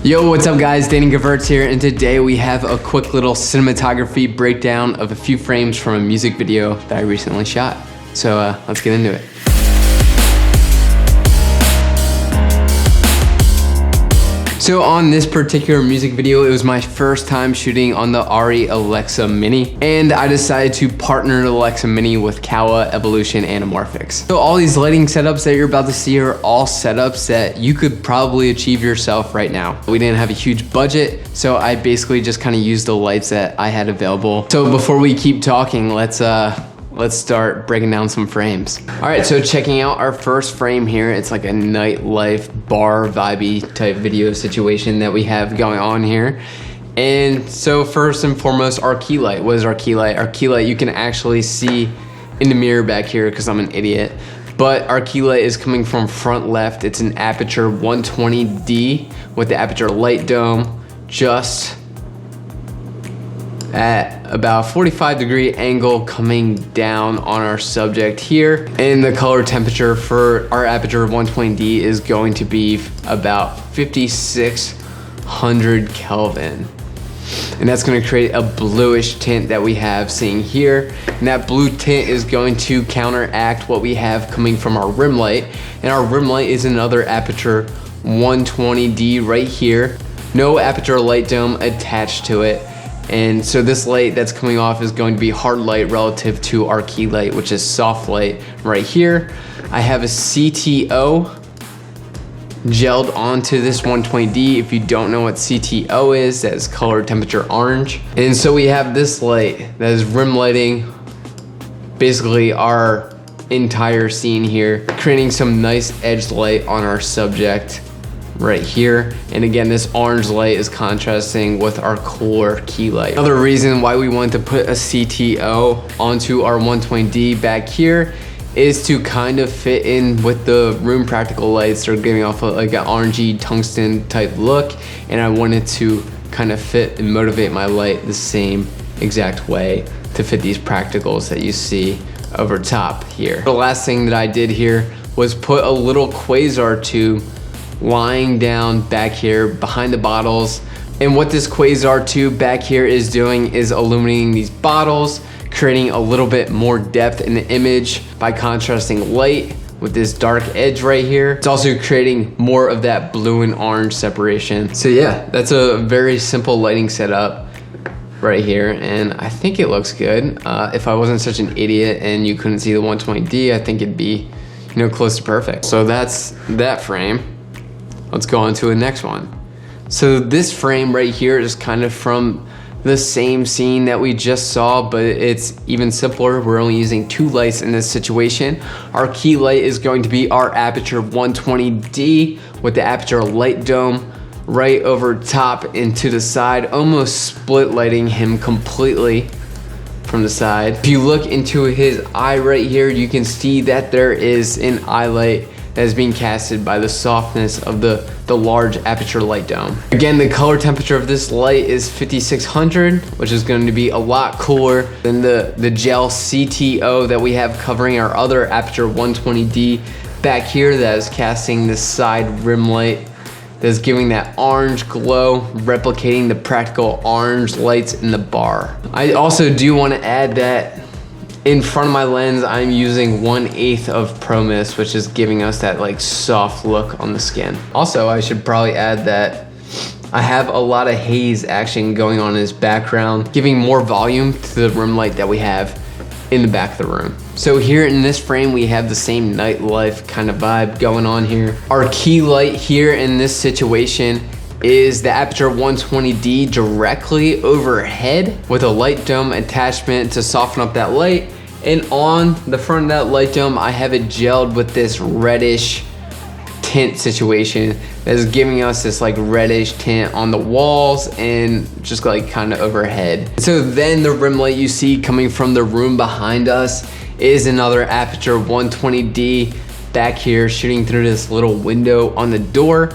Yo, what's up guys? Danny Gevirtz here, and today we have a quick little cinematography breakdown of a few frames from a music video that I recently shot. So let's get into it. So on this particular music video, it was my first time shooting on the ARRI Alexa Mini, and I decided to partner the Alexa Mini with Kawa, Evolution, and Amorphix. So all these lighting setups that you're about to see are all setups that you could probably achieve yourself right now. We didn't have a huge budget, so I basically just kind of used the lights that I had available. So before we keep talking, let's start breaking down some frames. All right, so checking out our first frame here, it's like a nightlife bar vibey type video situation that we have going on here. And so first and foremost, our key light. What is our key light? Our key light you can actually see in the mirror back here because I'm an idiot. But our key light is coming from front left. It's an aperture 120D with the aperture light dome just at about 45-degree angle coming down on our subject here. And the color temperature for our aperture 120D is going to be about 5600 Kelvin. And that's gonna create a bluish tint that we have seeing here. And that blue tint is going to counteract what we have coming from our rim light. And our rim light is another aperture 120D right here. No aperture light dome attached to it. And so this light that's coming off is going to be hard light relative to our key light, which is soft light right here. I have a CTO gelled onto this 120D. If you don't know what CTO is, that is color temperature orange. And so we have this light that is rim lighting basically our entire scene here, creating some nice edge light on our subject right here. And again, this orange light is contrasting with our cooler key light. Another reason why we wanted to put a CTO onto our 120D back here is to kind of fit in with the room practical lights. They're giving off like an orangey tungsten type look, and I wanted to kind of fit and motivate my light the same exact way to fit these practicals that you see over top here. The last thing that I did here was put a little quasar tube lying down back here behind the bottles. And what this quasar tube back here is doing is illuminating these bottles, creating a little bit more depth in the image by contrasting light with this dark edge right here. It's also creating more of that blue and orange separation. So yeah, that's a very simple lighting setup right here, and I think it looks good. If I wasn't such an idiot and you couldn't see the 120D, I think it'd be, you know, close to perfect. So that's that frame. Let's go on to the next one. So this frame right here is kind of from the same scene that we just saw, but it's even simpler. We're only using two lights in this situation. Our key light is going to be our aperture 120D with the aperture light dome right over top and to the side, almost split lighting him completely from the side. If you look into his eye right here, you can see that there is an eye light that is being casted by the softness of the large aperture light dome. Again, the color temperature of this light is 5600, which is going to be a lot cooler than the gel CTO that we have covering our other aperture 120D back here that is casting this side rim light that's giving that orange glow, replicating the practical orange lights in the bar. I also do want to add that in front of my lens, I'm using 1/8 of Pro Mist, which is giving us that like soft look on the skin. Also, I should probably add that I have a lot of haze action going on in this background, giving more volume to the rim light that we have in the back of the room. So here in this frame, we have the same nightlife kind of vibe going on here. Our key light here in this situation is the aperture 120D directly overhead with a light dome attachment to soften up that light. And on the front of that light dome, I have it gelled with this reddish tint situation that is giving us this like reddish tint on the walls and just like kind of overhead. So then the rim light you see coming from the room behind us is another aperture 120D back here shooting through this little window on the door.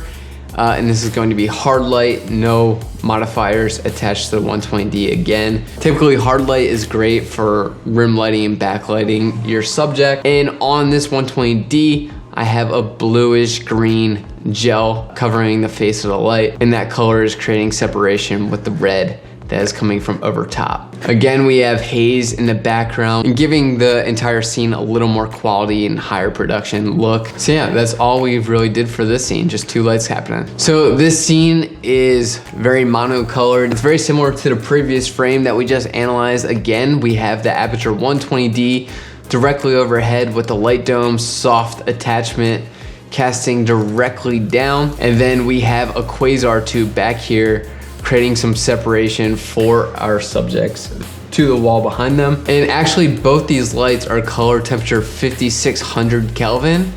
And this is going to be hard light, no modifiers attached to the 120D again. Typically hard light is great for rim lighting and backlighting your subject. And on this 120D, I have a bluish green gel covering the face of the light, and that color is creating separation with the red that is coming from over top. Again, we have haze in the background and giving the entire scene a little more quality and higher production look. So yeah, that's all we've really did for this scene, just 2 lights happening. So this scene is very monocolored. It's very similar to the previous frame that we just analyzed. Again, we have the aperture 120D directly overhead with the light dome, soft attachment casting directly down. And then we have a quasar tube back here creating some separation for our subjects to the wall behind them. And actually both these lights are color temperature 5600 Kelvin.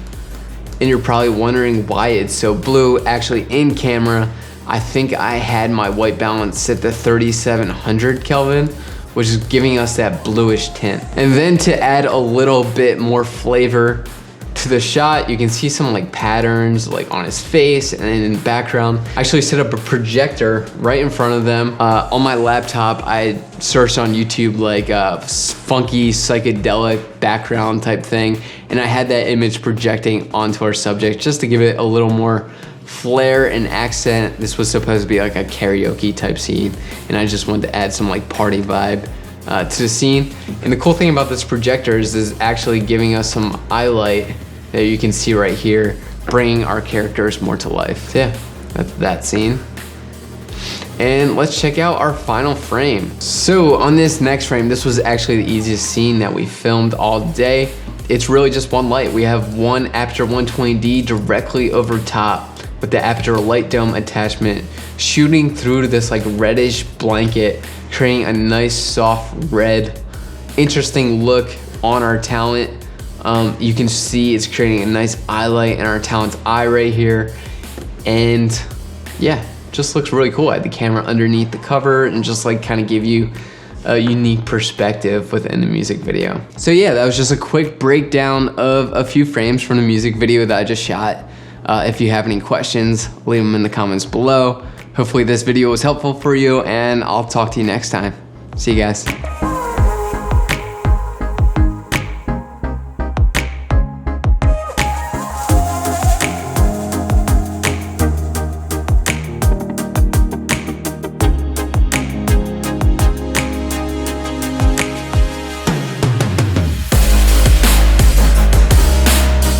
And you're probably wondering why it's so blue. Actually in camera, I think I had my white balance set to 3700 Kelvin, which is giving us that bluish tint. And then to add a little bit more flavor to the shot, you can see some like patterns like on his face, and then in the background I actually set up a projector right in front of them. On my laptop I searched on YouTube like funky psychedelic background type thing, and I had that image projecting onto our subject just to give it a little more flair and accent. This was supposed to be like a karaoke type scene, and I just wanted to add some like party vibe to the scene. And the cool thing about this projector is actually giving us some highlight that you can see right here, bringing our characters more to life. So yeah, that's that scene. And let's check out our final frame. So on this next frame, this was actually the easiest scene that we filmed all day. It's really just one light. We have one aperture 120D directly over top with the aperture light dome attachment shooting through to this like reddish blanket, creating a nice soft red, interesting look on our talent. You can see it's creating a nice highlight in our talent's eye right here. And yeah, just looks really cool. I had the camera underneath the cover and just like kind of give you a unique perspective within the music video. So yeah, that was just a quick breakdown of a few frames from the music video that I just shot. If you have any questions, leave them in the comments below. Hopefully this video was helpful for you, and I'll talk to you next time. See you guys.